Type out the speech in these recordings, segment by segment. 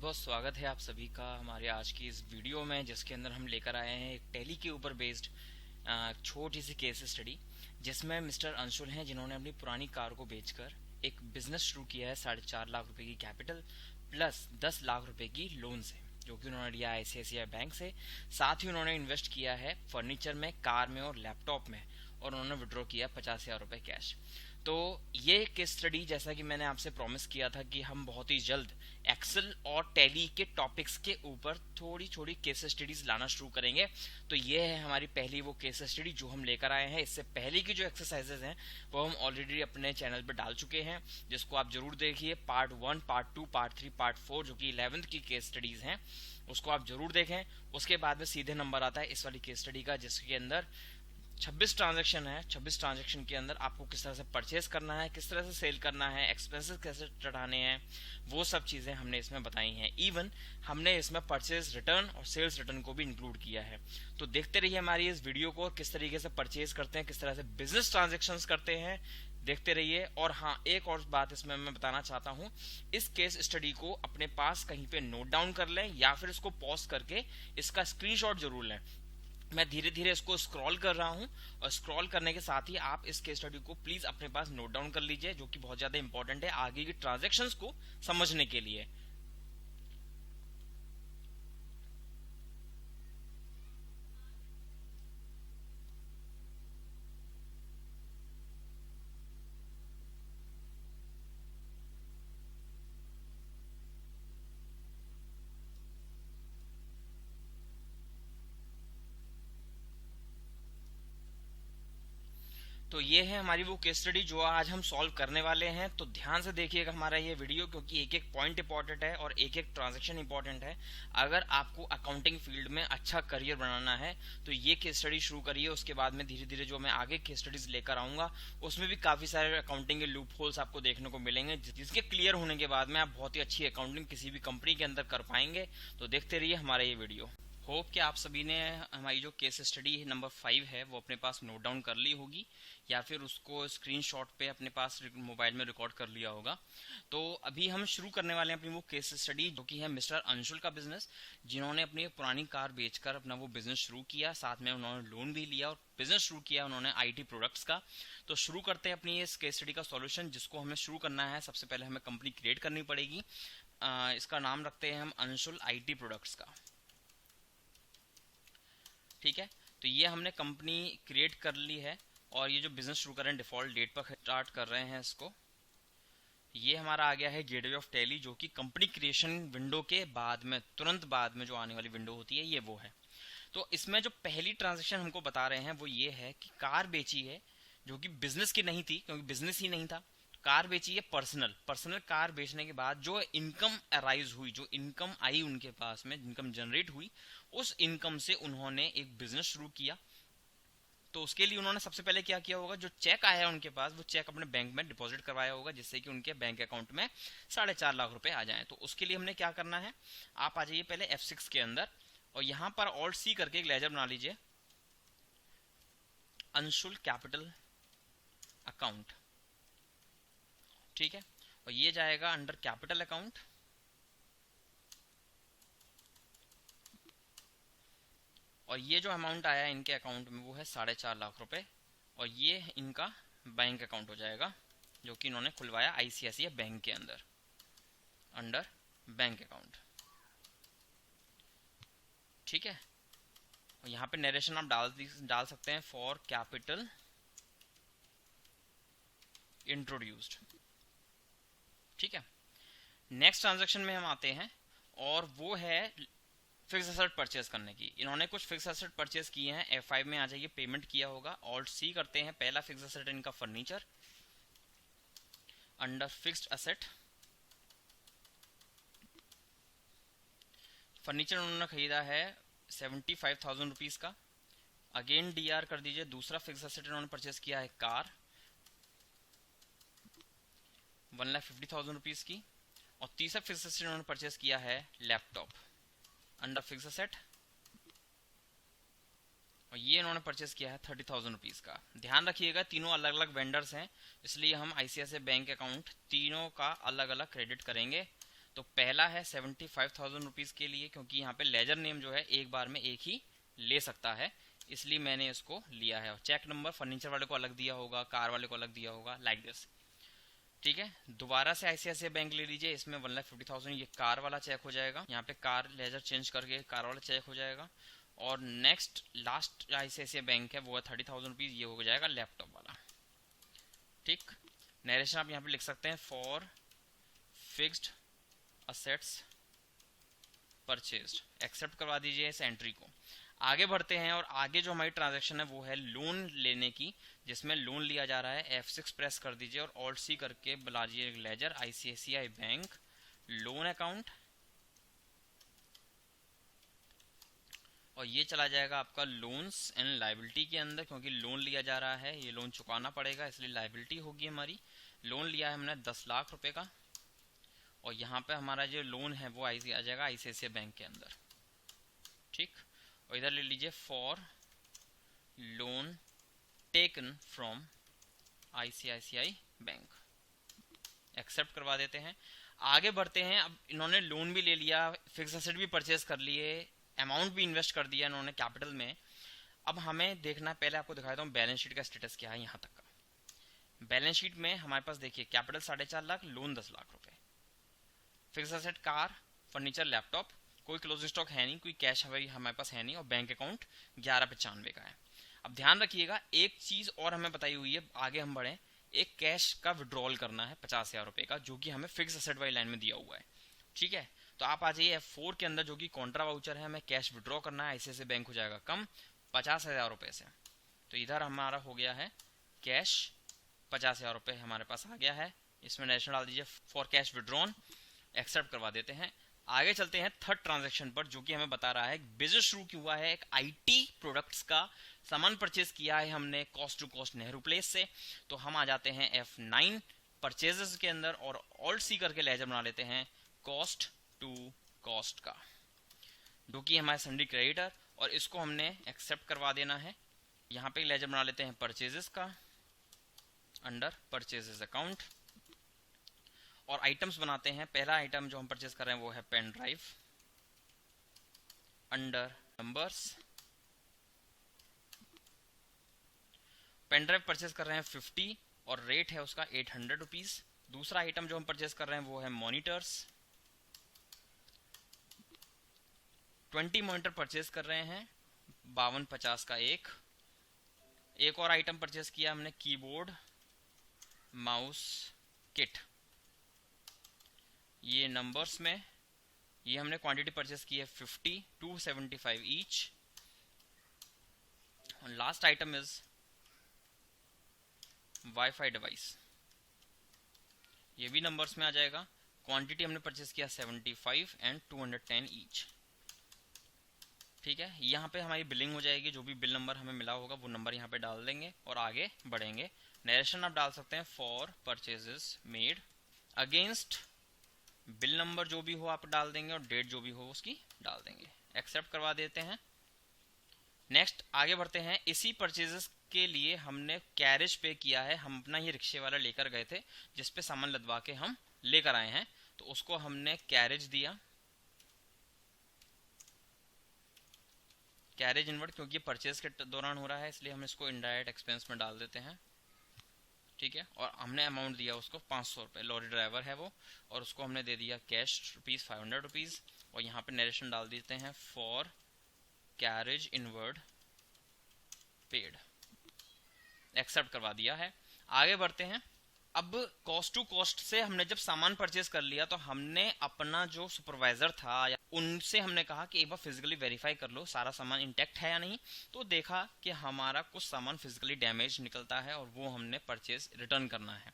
बहुत बहुत स्वागत है आप सभी का हमारे आज की इस वीडियो में, जिसके अंदर हम लेकर आए हैं एक टैली के ऊपर बेस्ड छोटी सी केस स्टडी, जिसमें मिस्टर अंशुल हैं जिन्होंने अपनी पुरानी कार को बेचकर एक बिजनेस शुरू किया है 4.5 लाख रुपए की कैपिटल प्लस 10 लाख रुपए की लोन से, जो कि उन्होंने लिया ICICI बैंक से। साथ ही उन्होंने इन्वेस्ट किया है फर्नीचर में, कार में और लैपटॉप में, और उन्होंने विड्रॉ किया 50,000 रुपए कैश। तो ये केस स्टडी, जैसा कि मैंने आपसे प्रॉमिस किया था कि हम बहुत ही जल्द एक्सेल और टैली के टॉपिक्स के ऊपर थोड़ी थोड़ी केस स्टडीज लाना शुरू करेंगे। तो ये है हमारी पहली वो केस स्टडी जो हम लेकर आए हैं। इससे पहले की जो एक्सरसाइजेज हैं वो हम ऑलरेडी अपने चैनल पर डाल चुके हैं, जिसको आप जरूर देखिए। पार्ट 1, पार्ट 2, पार्ट 3, पार्ट 4, जो कि 11th की केस स्टडीज हैं, उसको आप जरूर देखें। उसके बाद में सीधे नंबर आता है इस वाली केस स्टडी का, जिसके अंदर 26 ट्रांजैक्शन है। 26 ट्रांजैक्शन के अंदर आपको किस तरह से परचेज करना है, किस तरह से सेल करना है, एक्सपेंसेस कैसे चढ़ाने हैं, वो सब चीजें हमने इसमें बताई हैं। इवन हमने इसमें परचेज रिटर्न और सेल्स रिटर्न को भी इंक्लूड किया है। तो देखते रहिए हमारी इस वीडियो को, किस तरीके से परचेज करते हैं, किस तरह से बिजनेस ट्रांजेक्शन करते हैं, देखते रहिए। और हाँ, एक और बात इसमें मैं बताना चाहता हूँ, इस केस स्टडी को अपने पास कहीं पे नोट डाउन कर लें या फिर इसको पॉज करके इसका स्क्रीनशॉट जरूर लें। मैं धीरे धीरे इसको स्क्रॉल कर रहा हूं, और स्क्रॉल करने के साथ ही आप इस केस स्टडी को प्लीज अपने पास नोट डाउन कर लीजिए, जो कि बहुत ज्यादा इंपॉर्टेंट है आगे की ट्रांजैक्शंस को समझने के लिए। तो ये है हमारी वो केस स्टडी जो आज हम सॉल्व करने वाले हैं। तो ध्यान से देखिएगा हमारा ये वीडियो, क्योंकि एक एक पॉइंट इंपॉर्टेंट है और एक एक ट्रांजैक्शन इंपॉर्टेंट है। अगर आपको अकाउंटिंग फील्ड में अच्छा करियर बनाना है तो ये केस स्टडी शुरू करिए। उसके बाद में धीरे धीरे जो मैं आगे केस स्टडीज लेकर आऊंगा उसमें भी काफी सारे अकाउंटिंग के लूप होल्स आपको देखने को मिलेंगे, जिसके क्लियर होने के बाद में आप बहुत ही अच्छी अकाउंटिंग किसी भी कंपनी के अंदर कर पाएंगे। तो देखते रहिए हमारा ये वीडियो। होप कि आप सभी ने हमारी जो केस स्टडी नंबर 5 है वो अपने पास नोट डाउन कर ली होगी, या फिर उसको स्क्रीनशॉट पे अपने पास मोबाइल में रिकॉर्ड कर लिया होगा। तो अभी हम शुरू करने वाले हैं अपनी वो केस स्टडी, जो कि है मिस्टर अंशुल का बिजनेस, जिन्होंने अपनी पुरानी कार बेचकर अपना वो बिजनेस शुरू किया। साथ में उन्होंने लोन भी लिया और बिजनेस शुरू किया उन्होंने IT प्रोडक्ट्स का। तो शुरू करते हैं अपनी इस केस स्टडी का सॉल्यूशन, जिसको हमें शुरू करना है। सबसे पहले हमें कंपनी क्रिएट करनी पड़ेगी। इसका नाम रखते हैं हम अंशुल IT प्रोडक्ट्स का, ठीक है। तो ये हमने कंपनी क्रिएट कर ली है, और ये जो बिजनेस शुरू कर रहे हैं डिफॉल्ट डेट पर स्टार्ट कर रहे हैं इसको। ये हमारा आ गया है गेटवे ऑफ टैली, जो कि कंपनी क्रिएशन विंडो के बाद में, तुरंत बाद में जो आने वाली विंडो होती है, ये वो है। तो इसमें जो पहली ट्रांजेक्शन हमको बता रहे हैं वो ये है कि कार बेची है, जो कि बिजनेस की नहीं थी, क्योंकि बिजनेस ही नहीं था। कार बेची है पर्सनल कार बेचने के बाद जो इनकम अराइज हुई, जो इनकम आई उनके पास में, इनकम जनरेट हुई, उस इनकम से उन्होंने एक बिजनेस शुरू किया। तो उसके लिए उन्होंने सबसे पहले क्या किया होगा, जो चेक आया उनके पास वो चेक अपने बैंक में डिपॉजिट करवाया होगा, जिससे कि उनके बैंक अकाउंट में 4.5 लाख रुपए आ जाएं। तो उसके लिए हमने क्या करना है, आप आ जाइए पहले F6 के अंदर, और यहां पर Alt+C करके एक लेजर बना लीजिए, अंशुल कैपिटल अकाउंट, ठीक है। और ये जाएगा अंडर कैपिटल अकाउंट, और ये जो अमाउंट आया इनके अकाउंट में वो है 4.5 लाख रुपए, और ये इनका बैंक अकाउंट हो जाएगा, जो कि इन्होंने खुलवाया ICICI बैंक के अंदर अंडर बैंक अकाउंट, ठीक है। और यहाँ पे नरेशन आप डाल सकते हैं, फॉर कैपिटल इंट्रोड्यूस्ड, ठीक है। नेक्स्ट ट्रांजैक्शन में हम आते हैं, और वो है फिक्स एसेट परचेज करने की। इन्होंने कुछ फिक्स एसेट परचेज किए हैं। F5 में आ जाइए, पेमेंट किया होगा, Alt+C करते हैं। पहला फिक्स एसेट इनका furniture, under fixed asset, furniture उन्होंने खरीदा है 75,000 रुपीज का। अगेन DR कर दीजिए। दूसरा फिक्स एसेट इन्होंने परचेज किया है कार 1,50,000 रुपीज की, और तीसरा फिक्स एसेट इन्होंने परचेज किया है लैपटॉप अंडर फिक्स एसेट, और ये इन्होंने परचेस किया है 30,000 रुपीज का। ध्यान रखिएगा तीनों अलग अलग वेंडर्स हैं, इसलिए हम ICICI बैंक अकाउंट तीनों का अलग अलग क्रेडिट करेंगे। तो पहला है 75,000 रुपीज़ के लिए, क्योंकि यहाँ पे लेजर नेम जो है एक बार में एक ही ले सकता है, इसलिए मैंने इसको लिया है। और चेक नंबर फर्नीचर वाले को अलग दिया होगा, कार वाले को अलग दिया होगा, लाइक दिस। ठीक है, दोबारा से ICICI बैंक ले लीजिए, इसमें 1,50,000 ये कार वाला चेक हो जाएगा, यहाँ पे कार लेजर चेंज करके कार वाला चेक हो जाएगा। और नेक्स्ट लास्ट ICICI बैंक है वो है 30,000 रुपीज़, ये हो जाएगा लैपटॉप वाला। ठीक, नरेशन आप यहाँ पे लिख सकते हैं for fixed assets purchased, accept करवा दीजिए इस एंट्री को। आगे बढ़ते हैं और आगे जो हमारी ट्रांजैक्शन है वो है लोन लेने की, जिसमें लोन लिया जा रहा है। F6 प्रेस कर दीजिए और Alt C करके बुलाइए ledger ICICI bank loan account, और ये चला जाएगा आपका लोन्स एंड लाइबिलिटी के अंदर, क्योंकि लोन लिया जा रहा है, ये लोन चुकाना पड़ेगा, इसलिए लाइबिलिटी होगी हमारी। लोन लिया है हमने 10 लाख रुपए का, और यहाँ पे हमारा जो लोन है वो आ जाएगा ICICI बैंक के अंदर। ठीक, और इधर ले लीजिए for loan taken from ICICI bank, accept करवा देते हैं। आगे बढ़ते हैं, अब इन्होंने लोन भी ले लिया, फिक्स एसेट भी परचेज कर लिए, अमाउंट भी इन्वेस्ट कर दिया इन्होंने कैपिटल में। अब हमें देखना है, पहले आपको दिखाता हूँ बैलेंस शीट का स्टेटस क्या है। यहाँ तक का बैलेंस शीट में हमारे पास देखिए कैपिटल 4.5 लाख, लोन 10 लाख रुपए, fix asset car furniture laptop, कोई क्लोजिंग स्टॉक है नहीं, कोई कैश हमारे पास है नहीं, और बैंक अकाउंट 1195 का है। अब ध्यान रखिएगा एक चीज और हमें बताई हुई है, आगे हम बढ़े, एक कैश का विड्रॉल करना है 50,000 रुपए का, जो कि हमें फिक्स एसेट वाली लाइन में दिया हुआ है। ठीक है, तो आप आ जाइए F4 के अंदर, जो कि कॉन्ट्रा वाउचर है, हमें कैश विड्रॉ करना है, ICICI बैंक हो जाएगा कम 50,000 रुपए से। तो इधर हमारा हो गया है कैश 50,000 रुपए हमारे पास आ गया है, इसमें नेशनल डाल दीजिए फॉर कैश विड्रॉन, एक्सेप्ट करवा देते हैं। आगे चलते हैं थर्ड ट्रांजैक्शन पर, जो कि हमें बता रहा है बिजनेस शुरू क्यों हुआ है, एक IT प्रोडक्ट्स का सामान परचेज किया है हमने cost to cost Nehru Place से। तो हम आ जाते हैं F9 परचेजेस के अंदर और Alt C करके लेजर बना लेते हैं कॉस्ट टू कॉस्ट का, जो कि हमारे सन्डी क्रेडिटर, और इसको हमने एक्सेप्ट करवा देना है। यहाँ पे लेजर बना लेते हैं परचेजेस का अंडर परचेजेस अकाउंट, और आइटम्स बनाते हैं। पहला आइटम जो हम परचेज कर रहे हैं वो है pen drive, under numbers, pen drive purchase कर रहे हैं 50 और रेट है उसका 800 रुपीज। दूसरा आइटम जो हम परचेज कर रहे हैं वो है मॉनिटर्स, 20 मॉनिटर परचेज कर रहे हैं 5250 का एक और आइटम परचेज किया हमने कीबोर्ड माउस किट, ये नंबर्स में, ये हमने क्वांटिटी परचेस की है 50 275 each. Last item is wifi device, ये भी नंबर्स में आ जाएगा, क्वांटिटी हमने परचेस किया 75 एंड 210 ईच। ठीक है, यहाँ पे हमारी बिलिंग हो जाएगी, जो भी बिल नंबर हमें मिला होगा वो नंबर यहाँ पे डाल देंगे और आगे बढ़ेंगे। नरेशन आप डाल सकते हैं for purchases made against, bill number जो भी हो आप डाल देंगे और डेट जो भी हो उसकी डाल देंगे, एक्सेप्ट करवा देते हैं। नेक्स्ट आगे बढ़ते हैं, इसी परचेजेस के लिए हमने कैरेज पे किया है, हम अपना ही रिक्शे वाला लेकर गए थे जिसपे सामान लदवा के हम लेकर आए हैं, तो उसको हमने कैरेज दिया, कैरेज इनवर्ड, क्योंकि परचेज के दौरान हो रहा है इसलिए हम इसको इनडायरेक्ट एक्सपेंस में डाल देते हैं। ठीक है, और हमने अमाउंट दिया उसको 500 रुपये, लॉरी ड्राइवर है वो, और उसको हमने दे दिया कैश ₹500 रुपीज़, और यहाँ पे नरेशन डाल देते हैं for carriage inward paid, accept करवा दिया है। आगे बढ़ते हैं, अब कॉस्ट टू कॉस्ट से हमने जब सामान परचेज कर लिया तो हमने अपना जो सुपरवाइजर था या उनसे हमने कहा कि एक बार फिजिकली वेरीफाई कर लो सारा सामान इंटैक्ट है या नहीं, तो देखा कि हमारा कुछ सामान फिजिकली डैमेज निकलता है और वो हमने परचेज रिटर्न करना है।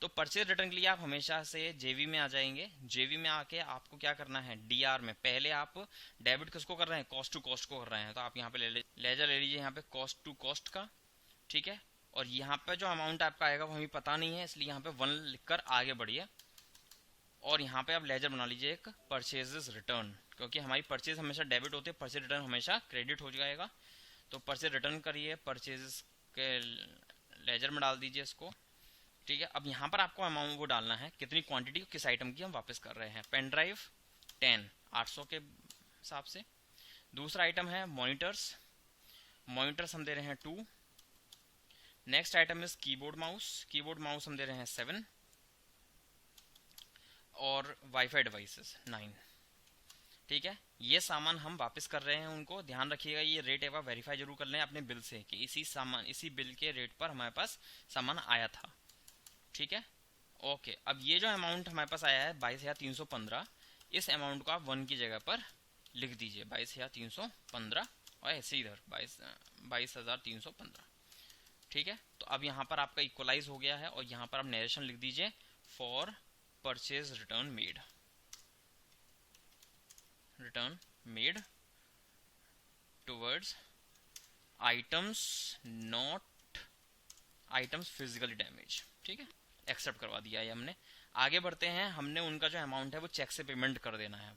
तो परचेज रिटर्न के लिए आप हमेशा से जेवी में आ जाएंगे, जेवी में आके आपको क्या करना है, डीआर में पहले आप डेबिट किसको कर रहे हैं, कॉस्ट टू कॉस्ट को कर रहे हैं, तो आप यहाँ पे लेजर ले लीजिए यहाँ पे कॉस्ट टू कॉस्ट का। ठीक है, और यहाँ पे जो अमाउंट आपका आएगा वो हमें पता नहीं है, इसलिए यहाँ पे 1 लिखकर आगे बढ़िए, और यहाँ पे आप लेजर बना लीजिए एक परचेजेस रिटर्न, क्योंकि हमारी परचेज हमेशा डेबिट होती है, परचेज रिटर्न हमेशा क्रेडिट हो जाएगा। तो परचेज रिटर्न करिए, परचेजेस के लेजर में डाल दीजिए इसको, ठीक है, अब यहाँ पर आपको अमाउंट वो डालना है, कितनी क्वांटिटी किस आइटम की हम वापस कर रहे हैं। पेन ड्राइव 10 800 के हिसाब से। दूसरा आइटम है मॉनिटर्स, मॉनिटर्स हम दे रहे हैं 2। Next item is keyboard mouse, keyboard mouse हम दे रहे हैं 7 और वाईफाई डिवाइसेस 9। ठीक है, ये सामान हम वापस कर रहे हैं उनको। ध्यान रखिएगा ये रेट एक बार वेरीफाई जरूर कर लें अपने बिल से कि इसी सामान, इसी बिल के रेट पर हमारे पास सामान आया था। ठीक है, ओके। अब ये जो अमाउंट हमारे पास आया है 22,315, इस अमाउंट को आप 1 की जगह पर लिख दीजिए 22,315 और ऐसे इधर 22,315। ठीक है, तो अब यहाँ पर आपका इक्वलाइज हो गया है और यहाँ पर आप नरेशन लिख दीजिए for purchase return made, return made towards items not items physically damage. ठीक है, एक्सेप्ट करवा दिया है हमने। आगे बढ़ते हैं, हमने उनका जो अमाउंट है वो चेक से पेमेंट कर देना है। अब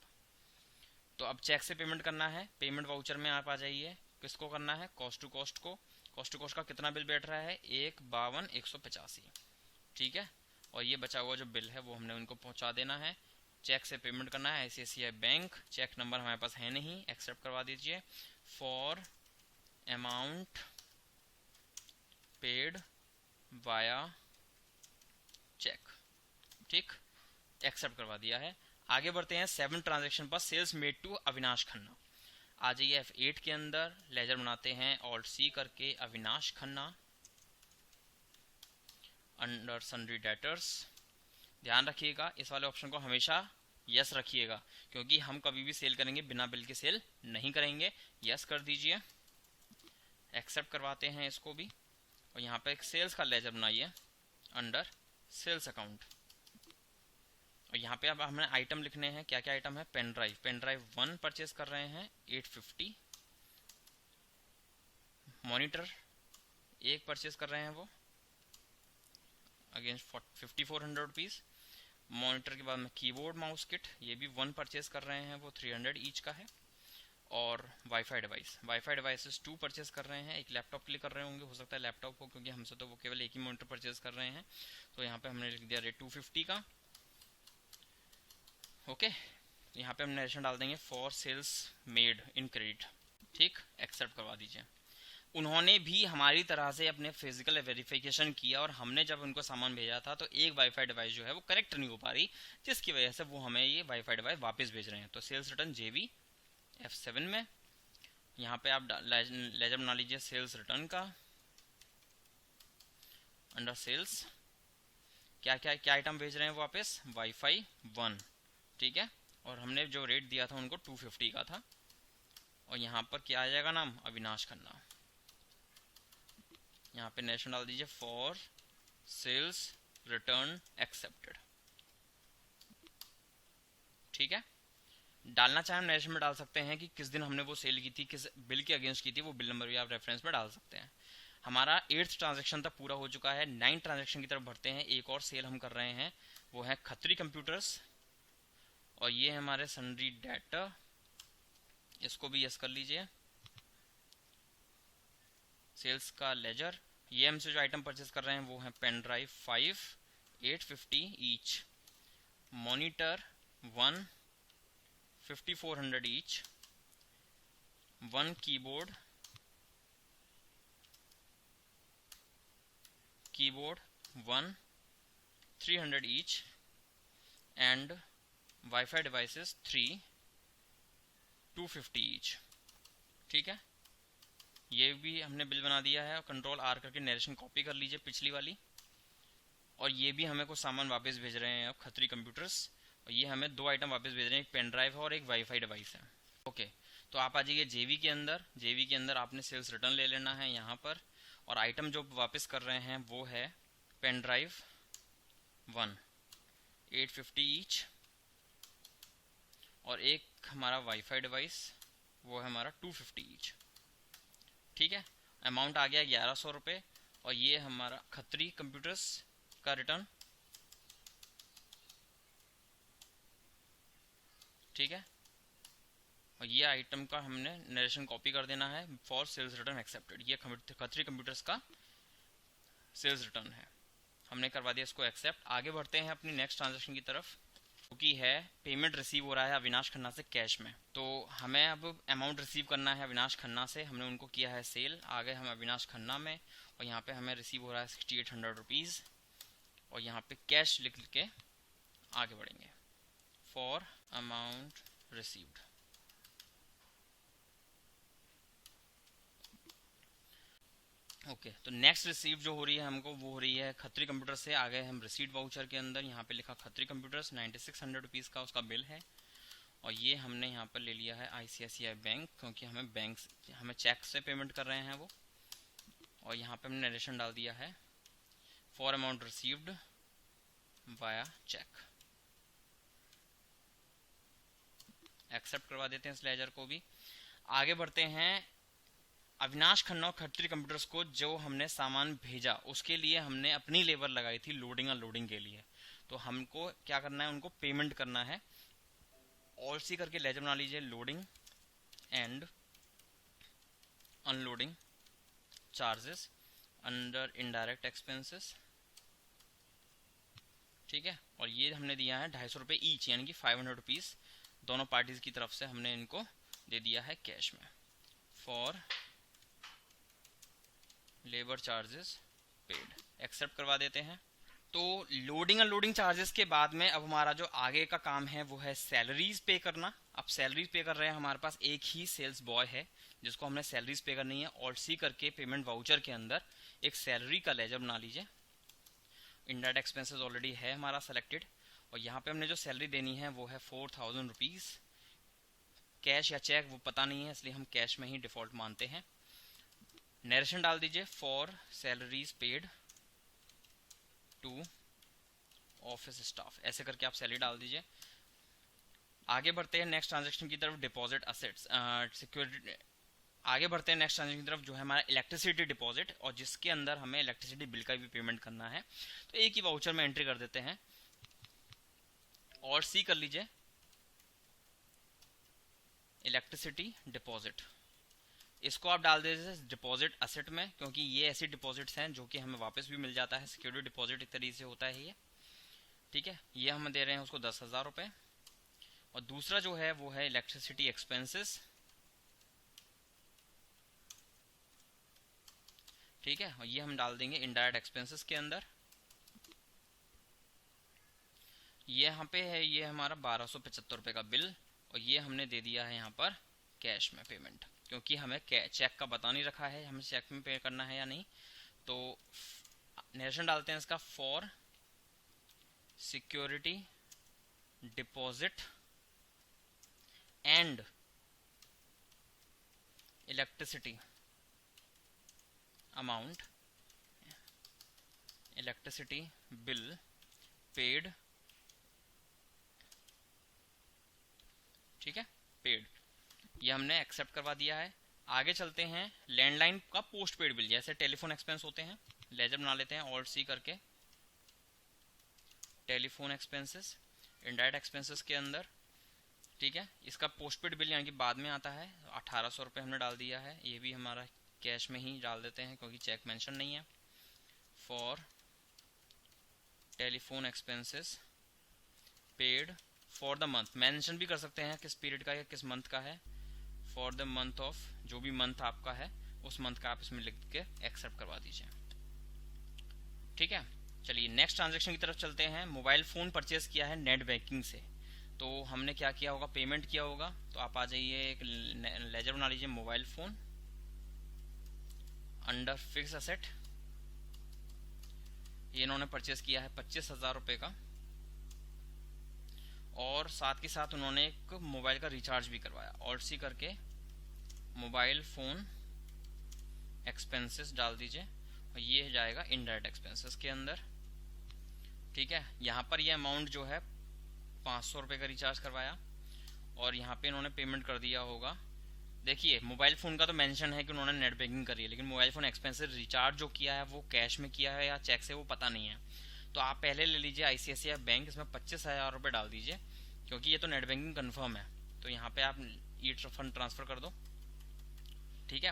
तो अब चेक से पेमेंट करना है, पेमेंट वाउचर में आप आ जाइए। किसको करना है, कॉस्ट टू कॉस्ट को। कॉस्ट टू कॉस्ट का कितना बिल बैठ रहा है 152,185। ठीक है, और ये बचा हुआ जो बिल है वो हमने उनको पहुंचा देना है। चेक से पेमेंट करना है, ICICI बैंक, चेक नंबर हमारे पास है नहीं, एक्सेप्ट करवा दीजिए for amount paid via cheque. ठीक, एक्सेप्ट करवा दिया है। आगे बढ़ते हैं 7 ट्रांजैक्शन पर, sales made to Avinash Khanna. आ जाइए F8 के अंदर, लेजर बनाते हैं Alt C करके, Avinash Khanna under sundry debtors. ध्यान रखिएगा इस वाले ऑप्शन को हमेशा यस रखिएगा, क्योंकि हम कभी भी सेल करेंगे बिना बिल के सेल नहीं करेंगे। यस कर दीजिए, एक्सेप्ट करवाते हैं इसको भी। और यहाँ पे एक सेल्स का लेजर बनाइए अंडर सेल्स अकाउंट। और यहाँ पे अब हमें आइटम लिखने हैं, क्या क्या आइटम है। Pen drive, pen drive 1 purchase कर रहे हैं 850। मॉनिटर 1 परचेज कर रहे हैं वो अगेंस्ट 5400 रुपीज़। मॉनिटर के बाद में कीबोर्ड माउस किट, ये भी 1 परचेज कर रहे हैं वो 300 ईच का है। और wifi device, wifi devices 2 purchase कर रहे हैं। एक लैपटॉप के लिए कर रहे होंगे, हो सकता है लैपटॉप हो, क्योंकि हमसे तो वो केवल एक ही मॉनिटर परचेज कर रहे हैं। तो यहाँ पे हमने लिख दिया रेट 250 का। ओके, यहाँ पे हम नरेशन डाल देंगे for sales made in credit. ठीक, एक्सेप्ट करवा दीजिए। उन्होंने भी हमारी तरह से अपने फिजिकल वेरिफिकेशन किया और हमने जब उनको सामान भेजा था तो एक वाईफाई डिवाइस जो है वो करेक्ट नहीं हो पा रही, जिसकी वजह से वो हमें ये वाईफाई डिवाइस वापस भेज रहे हैं। तो सेल्स रिटर्न JV F7 में, यहाँ पे आप लेजर बना लीजिए सेल्स रिटर्न का अंडर सेल्स। क्या क्या क्या आइटम भेज रहे हैं वापस, वाईफाई 1। ठीक है, और हमने जो रेट दिया था उनको 250 का था। और यहाँ पर क्या आ जाएगा नाम, अविनाश खन्ना। यहाँ पे नेशन डाल दीजिए फॉर सेल्स रिटर्न एक्सेप्टेड। ठीक है, डालना चाहे हम नेशन में डाल सकते हैं कि किस दिन हमने वो सेल की थी, किस बिल के अगेंस्ट की थी, वो बिल नंबर भी आप रेफरेंस में डाल सकते हैं। हमारा 8th ट्रांजैक्शन तक पूरा हो चुका है। 9th ट्रांजैक्शन की तरफ बढ़ते हैं। एक और सेल हम कर रहे हैं, वो है खत्री कंप्यूटर्स और ये हमारे सन्ड्री डेटा, इसको भी यस कर लीजिए। सेल्स का लेजर, ये हमसे जो आइटम परचेज कर रहे हैं वो है pen drive 5 850 each, monitor 1 5400 each, 1 keyboard 1 300 each and wifi devices 3 250 each. ठीक है, ये भी हमने बिल बना दिया है। कंट्रोल R करके नरेशन कॉपी कर लीजिए पिछली वाली। और ये भी हमें कुछ सामान वापस भेज रहे हैं अब खत्री कंप्यूटर्स, और ये हमें 2 आइटम वापस भेज रहे हैं, एक पेन ड्राइव है और एक वाईफाई डिवाइस है। ओके, तो आप आ जाइए JV के अंदर। JV के अंदर आपने सेल्स रिटर्न ले लेना है यहाँ पर, और आइटम जो वापस कर रहे हैं वो है पेन ड्राइव 1 850 ईच, और एक हमारा वाईफाई डिवाइस वो है हमारा 250 ईच। ठीक है, अमाउंट आ गया 1100 रुपये। और ये हमारा खत्री कंप्यूटर्स का रिटर्न। ठीक है, और ये आइटम का हमने नरेशन कॉपी कर देना है फॉर सेल्स रिटर्न एक्सेप्टेड। ये खत्री कंप्यूटर्स का सेल्स रिटर्न है। हमने करवा दिया इसको एक्सेप्ट। आगे बढ़ते हैं अपनी नेक्स्ट ट्रांजेक्शन की तरफ, क्योंकि है पेमेंट रिसीव हो रहा है अविनाश खन्ना से कैश में, तो हमें अब अमाउंट रिसीव करना है अविनाश खन्ना से। हमने उनको किया है सेल, आ गए हम अविनाश खन्ना में, और यहाँ पे हमें रिसीव हो रहा है 6800 रुपीज़, और यहाँ पे कैश लिख के आगे बढ़ेंगे। For amount received, okay. तो नेक्स्ट रिसीव जो हो रही है हमको वो हो रही है खत्री कंप्यूटर से। आ गए हम रिसीट वाउचर के अंदर, यहाँ पे लिखा खत्री कंप्यूटर्स, 9600 रुपीज़ का उसका बिल है, और ये हमने यहाँ पर ले लिया है ICICI बैंक, क्योंकि हमें चेक से पेमेंट कर रहे हैं वो, और यहाँ पे हमने नरेशन डाल दिया है for amount received via cheque. Accept करवा देते हैं इस लेजर को भी। आगे बढ़ते हैं, अविनाश खन्ना और खत्री कंप्यूटर्स को जो हमने सामान भेजा उसके लिए हमने अपनी लेबर लगाई थी लोडिंग अनलोडिंग के लिए, तो हमको क्या करना है, उनको पेमेंट करना है। ऑल सी करके लेजर बना लीजिए, loading and unloading charges under indirect expenses, ठीक है। और ये हमने दिया है 250 रुपये ईच, यानी कि 500 रुपीज़ दोनों पार्टीज की तरफ से हमने इनको दे दिया है कैश में। For labour charges paid, accept करवा देते हैं। तो लोडिंग अनलोडिंग चार्जेस के बाद में अब हमारा जो आगे का काम है वो है सैलरीज पे करना। अब सैलरीज पे कर रहे हैं, हमारे पास एक ही सेल्स बॉय है जिसको हमने सैलरीज पे करनी है। और सी करके पेमेंट वाउचर के अंदर एक सैलरी का लेजर बना लीजिए। इनडायरेक्ट एक्सपेंसेस ऑलरेडी है हमारा सेलेक्टेड, और यहाँ पे हमने जो सैलरी देनी है वो है 4000 रुपीज़। कैश या चेक वो पता नहीं है, इसलिए हम कैश में ही डिफॉल्ट मानते हैं। नरेशन डाल दीजिए for salaries paid to office staff, ऐसे करके आप सैलरी डाल दीजिए। आगे बढ़ते हैं नेक्स्ट ट्रांजैक्शन की तरफ, डिपॉजिट असेट्स सिक्योरिटी। आगे बढ़ते हैं नेक्स्ट ट्रांजैक्शन की तरफ जो है हमारा इलेक्ट्रिसिटी डिपॉजिट, और जिसके अंदर हमें इलेक्ट्रिसिटी बिल का भी पेमेंट करना है। तो एक ही वाउचर में एंट्री कर देते हैं, और सी कर लीजिए इलेक्ट्रिसिटी डिपॉजिट। इसको आप डाल दीजिए डिपॉजिट असेट में, क्योंकि ये ऐसी डिपॉजिट्स हैं जो कि हमें वापस भी मिल जाता है। सिक्योरिटी डिपॉजिट एक तरीके से होता है ये, ठीक है। ये हम दे रहे हैं उसको 10,000 रुपये। और दूसरा जो है वो है इलेक्ट्रिसिटी एक्सपेंसेस, ठीक है। और ये हम डाल देंगे इनडायरेक्ट एक्सपेंसेस के अंदर। ये यहाँ पे है, ये हमारा 1275 रुपये का बिल, और ये हमने दे दिया है यहाँ पर कैश में पेमेंट, क्योंकि हमें चेक का बता नहीं रखा है हमें चेक में पे करना है या नहीं। तो नरेशन डालते हैं इसका for security deposit and electricity amount, electricity bill paid, ठीक है, पेड। ये हमने एक्सेप्ट करवा दिया है। आगे चलते हैं, लैंडलाइन का पोस्ट पेड बिल, जैसे टेलीफोन एक्सपेंस होते हैं, लेजर बना लेते हैं ऑल्ट सी करके टेलीफोन एक्सपेंसेस इनडायरेक्ट एक्सपेंसेस के अंदर, ठीक है। इसका पोस्ट पेड बिल यानी कि बाद में आता है, 1800 रुपये हमने डाल दिया है। ये भी हमारा कैश में ही डाल देते हैं क्योंकि चेक मेंशन नहीं है। For telephone expenses paid for the month, mention भी कर सकते हैं किस पीरियड का या किस मंथ का है। फॉर द मंथ ऑफ, जो भी मंथ आपका है उस मंथ का आप इसमें लिख के एक्सेप्ट करवा दीजिए, ठीक है। चलिए नेक्स्ट ट्रांजैक्शन की तरफ चलते हैं। मोबाइल फोन परचेज किया है नेट बैंकिंग से, तो हमने क्या किया होगा, पेमेंट किया होगा। तो आप आ जाइए, एक लेजर बना लीजिए mobile phone under fix asset. ये इन्होंने परचेज किया है 25,000 रुपये का, और साथ के साथ उन्होंने एक मोबाइल का रिचार्ज भी करवाया। ऑल्ट सी करके मोबाइल फोन एक्सपेंसेस डाल दीजिए, और ये जाएगा इनडायरेक्ट एक्सपेंसेस के अंदर, ठीक है। यहाँ पर ये अमाउंट जो है 500 रुपये का रिचार्ज करवाया, और यहाँ पे इन्होंने पेमेंट कर दिया होगा। देखिए मोबाइल फ़ोन का तो मेंशन है कि उन्होंने नेट बैंकिंग करी है, लेकिन मोबाइल फ़ोन एक्सपेंसेस रिचार्ज जो किया है वो कैश में किया है या चेक से वो पता नहीं है। तो आप पहले ले लीजिए ICICI बैंक, इसमें 25,000 रुपये डाल दीजिए, क्योंकि ये तो नेट बैंकिंग कन्फर्म है। तो यहाँ पे आप ई फंड ट्रांसफ़र कर दो, ठीक है।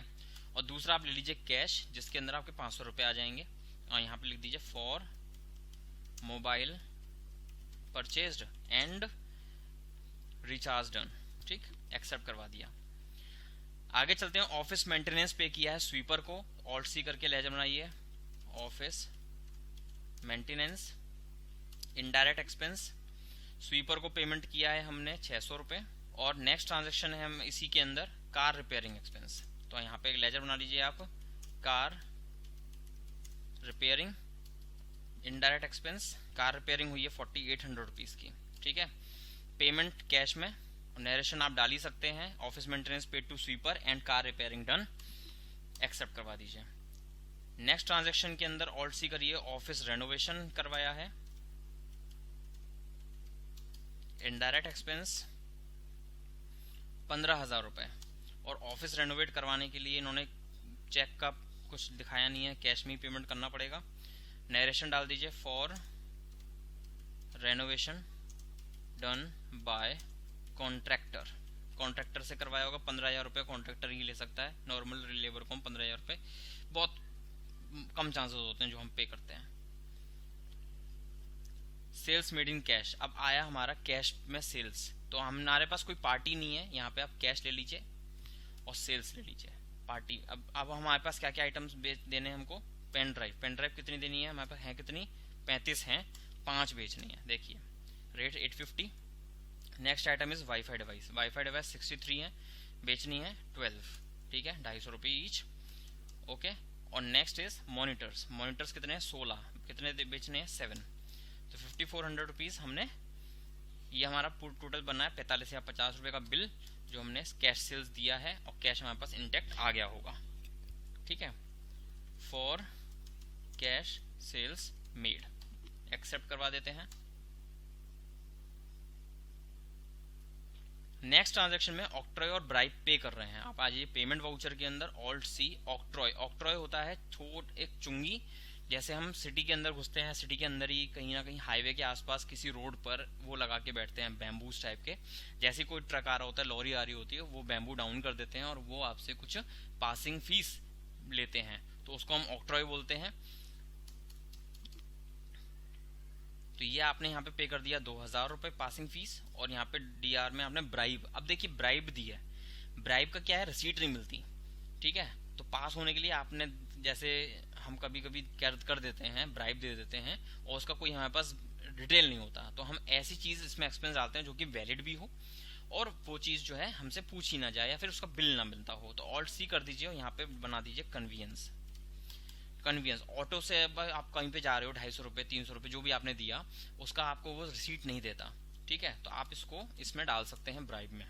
और दूसरा आप ले लीजिए कैश, जिसके अंदर आपके 500 रुपये आ जाएंगे, और यहाँ पे लिख दीजिए for mobile purchased and recharge done. ठीक, एक्सेप्ट करवा दिया। आगे चलते हैं, ऑफिस मेंटेनेंस पे किया है स्वीपर को, ऑल्ट सी करके लेजर बनाइए, office maintenance indirect expense, sweeper को पेमेंट किया है हमने 600 रुपये। और नेक्स्ट ट्रांजेक्शन है हम इसी के अंदर कार रिपेयरिंग एक्सपेंस, तो यहाँ पे एक लेजर बना लीजिए आप, car repairing indirect expense, car repairing हुई है 4800 रुपीज़ की। ठीक है, पेमेंट कैश में, नरेशन आप डाल ही सकते हैं, office maintenance paid to sweeper and car repairing done, accept करवा दीजिए। नेक्स्ट ट्रांजेक्शन के अंदर ऑल्ट सी करिए, ऑफिस रेनोवेशन करवाया है, इनडायरेक्ट एक्सपेंस 15,000 रुपये। और ऑफिस रेनोवेट करवाने के लिए इन्होंने चेक का कुछ दिखाया नहीं है, कैश में ही पेमेंट करना पड़ेगा। नरेशन डाल दीजिए, for renovation done by contractor, contractor से करवाया होगा 15,000 रुपये, कॉन्ट्रैक्टर ही ले सकता है, नॉर्मल लेबर को 15,000 रुपये बहुत कम चांसेस होते हैं जो हम पे करते हैं। सेल्स मेड इन कैश, अब आया हमारा कैश में सेल्स, तो हमारे पास कोई पार्टी नहीं है, यहाँ पे आप कैश ले लीजिए और सेल्स ले लीजिए। पार्टी, अब हमारे पास क्या क्या आइटम्स देने हैं हमको, पेन ड्राइव, पेन ड्राइव कितनी देनी है हमारे पास, है कितनी 35 हैं, 5 बेचनी है, देखिए rate 850। Next item is wifi device, wifi device 63 है, बेचनी है 12, ठीक है 250 रुपये ईच, ओके। और नेक्स्ट इज मॉनिटर्स, मॉनिटर्स कितने हैं 16, कितने बेचने हैं 7, तो 5400 रुपीज़ हमने, ये हमारा टोटल बना है 45 या 50 रुपये का बिल जो हमने कैश सेल्स दिया है, और कैश हमारे पास इंटैक्ट आ गया होगा। ठीक है, for cash sales made, accept करवा देते हैं। नेक्स्ट ट्रांजैक्शन में ऑक्ट्रॉय और ब्राइब पे कर रहे हैं, आप आ जाइए पेमेंट वाउचर के अंदर, ऑल्ट सी ऑक्ट्रॉय, ऑक्ट्रॉय होता है एक चुंगी, जैसे हम सिटी के अंदर घुसते हैं, सिटी के अंदर ही कहीं ना कहीं हाईवे के आसपास किसी रोड पर वो लगा के बैठते हैं बैम्बूस टाइप के, जैसे कोई ट्रक आ रहा होता है, लॉरी आ रही होती है, वो बैम्बू डाउन कर देते हैं और वो आपसे कुछ पासिंग फीस लेते हैं, तो उसको हम ऑक्ट्रॉय बोलते हैं। तो ये आपने यहाँ पे पे कर दिया 2000 रुपये पासिंग फीस, और यहाँ पे डीआर में आपने ब्राइब, अब देखिए ब्राइब दी है, ब्राइब का क्या है, रिसीट नहीं मिलती, ठीक है, तो पास होने के लिए आपने, जैसे हम कभी कभी कर देते हैं, ब्राइब दे देते हैं और उसका कोई हमारे पास डिटेल नहीं होता, तो हम ऐसी चीज़ इसमें एक्सपेंस डालते हैं जो कि वैलिड भी हो और वो चीज़ जो है हमसे पूछी ना जाए या फिर उसका बिल ना मिलता हो, तो ऑल्ट सी कर दीजिए और यहाँ पे बना दीजिए कन्वीनियंस। कन्वीनियंस, ऑटो से आप कहीं पे जा रहे हो, 250 रुपये 300 रुपये जो भी आपने दिया, उसका आपको वो रिसीट नहीं देता, ठीक है, तो आप इसको इसमें डाल सकते हैं ब्राइब में,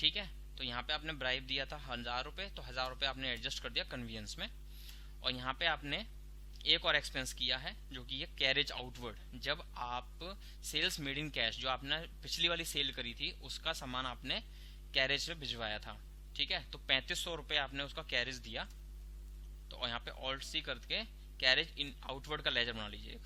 ठीक है। तो यहाँ पे आपने ब्राइब दिया था 1000 रुपये, तो 1000 रुपये आपने एडजस्ट कर दिया कन्वीनियंस में, और यहाँ पे आपने एक और एक्सपेंस किया है जो कि ये कैरेज आउटवर्ड, जब आप सेल्स मेड इन कैश, जो आपने पिछली वाली सेल करी थी उसका सामान आपने कैरेज में भिजवाया था, ठीक है, तो 3500 रुपये आपने उसका कैरेज दिया, तो यहाँ पे ऑल्ट सी करके कैरेज इन आउटवर्ड का लेजर बना लीजिए।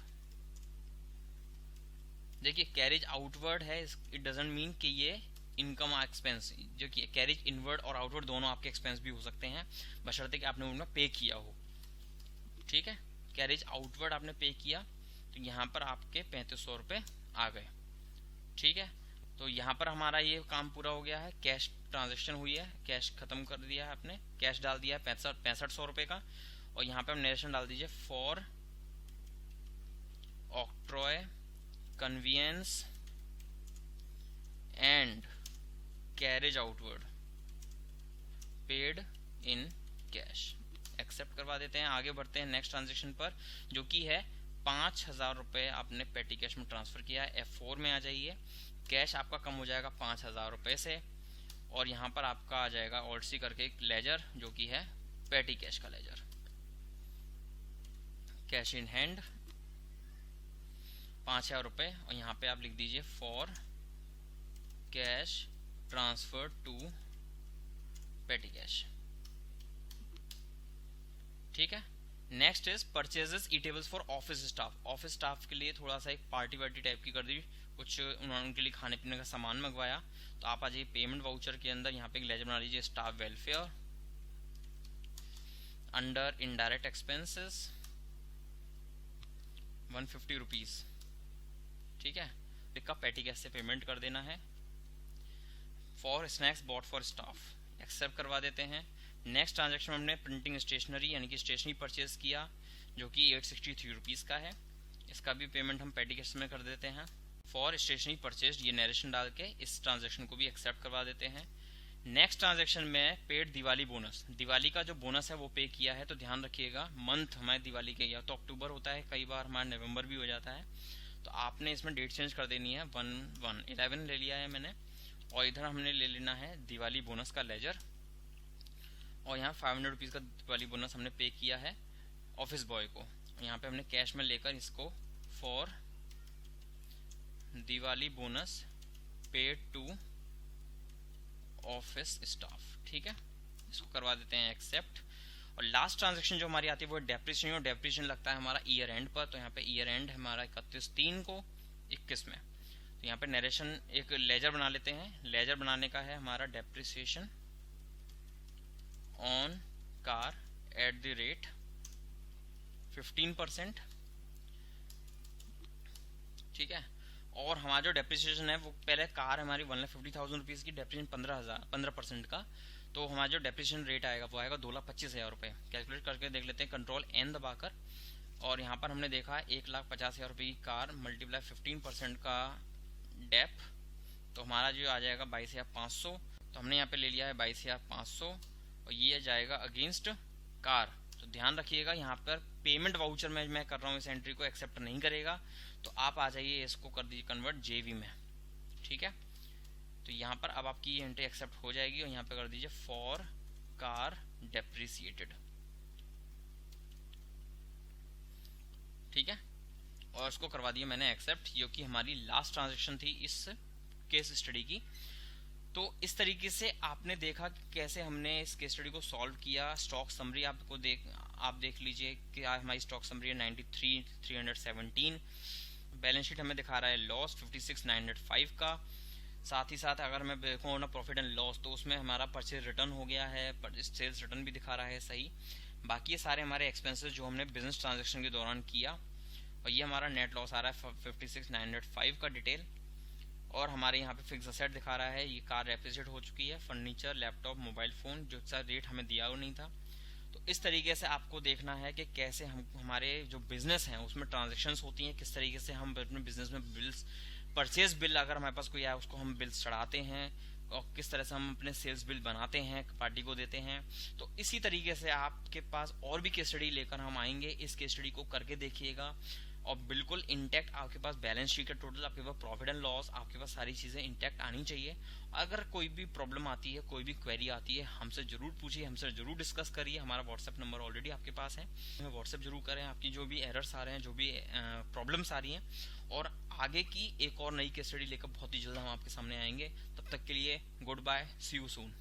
देखिए कैरेज आउटवर्ड है, इट डजंट मीन कि ये इनकम एक्सपेंस, जो कि कैरेज इनवर्ड और आउटवर्ड दोनों आपके एक्सपेंस भी हो सकते हैं, बशर्ते कि आपने उनमें पे किया हो, ठीक है। कैरेज आउटवर्ड आपने पे किया तो यहाँ पर आपके 3500 रुपये आ गए, ठीक है। तो यहाँ पर हमारा ये काम पूरा हो गया है, कैश ट्रांजैक्शन हुई है, कैश खत्म कर दिया है आपने, कैश डाल दिया है 6500 रुपये का, और यहाँ पे हम नरेशन डाल दीजिए, for octroi conveyance and carriage outward paid in cash, accept करवा देते हैं। आगे बढ़ते हैं नेक्स्ट ट्रांजेक्शन पर, जो कि है 5000 रुपये आपने पेटी कैश में ट्रांसफर किया है, F4 में आ जाइए, कैश आपका कम हो जाएगा 5000 रुपये से, और यहाँ पर आपका आ जाएगा ऑल्ट सी करके एक लेजर जो कि है पेटी कैश का लेजर, कैश इन हैंड 5000 रुपये, और यहाँ पे आप लिख दीजिए for cash transfer to petty cash, ठीक है। Next is purchases eatables for office staff, office staff के लिए थोड़ा सा एक पार्टी वार्टी टाइप की कर दी, कुछ उन्होंने उनके लिए खाने पीने का सामान मंगवाया, तो आप आ जाइए पेमेंट वाउचर के अंदर, यहाँ पे एक लेजर बना लीजिए, staff welfare under indirect expenses 150 rupees. ठीक है, इसका पेटी कैश से पेमेंट कर देना है। For snacks bought for staff accept करवा देते हैं। नेक्स्ट ट्रांजेक्शन में हमने प्रिंटिंग स्टेशनरी यानी कि स्टेशनरी परचेज किया जो कि 863 रुपीज़ का है, इसका भी पेमेंट हम पेटी कैश में कर देते हैं। फॉर स्टेशनरी परचेज ये नरेशन डाल के इस ट्रांजेक्शन को भी एक्सेप्ट करवा देते हैं। नेक्स्ट ट्रांजेक्शन में पेड दिवाली बोनस, दिवाली का जो बोनस है वो पे किया है, तो ध्यान रखिएगा मंथ हमारे दिवाली के या तो अक्टूबर होता है, कई बार हमारा नवंबर भी हो जाता है, तो आपने इसमें डेट चेंज कर देनी है। 1/1/11 ले लिया है मैंने, और इधर हमने ले लेना है दिवाली बोनस का लेजर, और यहाँ 500 रुपीज़ का दिवाली बोनस हमने पे किया है ऑफिस बॉय को। यहाँ पे हमने कैश में लेकर इसको for Diwali bonus paid to office staff, ठीक है, इसको करवा देते हैं एक्सेप्ट। और लास्ट ट्रांजेक्शन जो हमारी आती है वो डेप्रिसिएशन, और डेप्रिसिएशन लगता है हमारा ईयर एंड पर, तो यहाँ पे ईयर एंड हमारा 31/3 को 21 में, तो यहाँ पे नरेशन एक लेजर बना लेते हैं। लेजर बनाने का है हमारा depreciation on car at the rate 15%, ठीक है। और हमारा जो डेप्रिसिएशन है वो पहले कार हमारी 1,50,000 रुपीज़ की, डेप्रिसिएशन 15% का, तो हमारा जो डेप्रिसिएशन रेट आएगा वो आएगा 2,25,000 रुपये। कैलकुलेट करके देख लेते हैं कंट्रोल एन दबाकर, और यहाँ पर हमने देखा 1,50,000 रुपये की कार मल्टीप्लाई 15% का डेप, तो हमारा जो आ जाएगा 22,500, तो हमने यहाँ पे ले लिया है 22,500, और ये जाएगा अगेंस्ट कार। तो ध्यान रखिएगा यहाँ पर पेमेंट वाउचर में मैं कर रहा हूँ, इस एंट्री को एक्सेप्ट नहीं करेगा, तो आप आ जाइए इसको कर दीजिए कन्वर्ट जेवी में, ठीक है। तो यहाँ पर अब आपकी ये एंट्री एक्सेप्ट हो जाएगी, और यहाँ पे कर दीजिए फॉर कार डेप्रिसिएटेड, ठीक है, और इसको करवा दिया मैंने एक्सेप्ट, जो कि हमारी लास्ट ट्रांजेक्शन थी इस केस स्टडी की। तो इस तरीके से आपने देखा कि कैसे हमने इस केस स्टडी को सॉल्व किया। स्टॉक समरी आप देख लीजिए कि हमारी स्टॉक समरी है 93,317, बैलेंस शीट हमें दिखा रहा है लॉस 56,905 का। साथ ही साथ अगर मैं देखूँ ना प्रॉफिट एंड लॉस, तो उसमें हमारा परचेज रिटर्न हो गया है, सेल्स रिटर्न भी दिखा रहा है सही। बाकी ये सारे हमारे एक्सपेंसेस जो हमने बिजनेस ट्रांजेक्शन के दौरान किया, और ये हमारा नेट लॉस आ रहा है 56,905 का डिटेल। और हमारे यहाँ पे फिक्स असेट दिखा रहा है, ये कार डेप्रिसिएट हो चुकी है, फर्नीचर, लैपटॉप, मोबाइल फ़ोन, जो सा रेट हमें दिया वो नहीं था। तो इस तरीके से आपको देखना है कि कैसे हम हमारे जो बिजनेस हैं उसमें ट्रांजेक्शन्स होती हैं, किस तरीके से हम अपने बिजनेस में बिल्स, परचेज बिल अगर हमारे पास कोई आया उसको हम बिल्स चढ़ाते हैं, और किस तरह से हम अपने सेल्स बिल बनाते हैं, पार्टी को देते हैं। तो इसी तरीके से आपके पास और भी केस स्टडी लेकर हम आएंगे, इस केस स्टडी को करके देखिएगा, और बिल्कुल इंटैक्ट आपके पास बैलेंस शीट का टोटल, आपके पास प्रॉफिट एंड लॉस, आपके पास सारी चीज़ें इंटैक्ट आनी चाहिए। अगर कोई भी प्रॉब्लम आती है, कोई भी क्वेरी आती है, हमसे ज़रूर पूछिए, हमसे ज़रूर डिस्कस करिए। हमारा व्हाट्सएप नंबर ऑलरेडी आपके पास है, हमें व्हाट्सएप जरूर करें, आपकी जो भी एरर्स आ रहे हैं, जो भी प्रॉब्लम्स आ रही हैं। और आगे की एक और नई केस स्टडी लेकर बहुत ही जल्द हम आपके सामने आएंगे। तब तक के लिए goodbye, see you soon.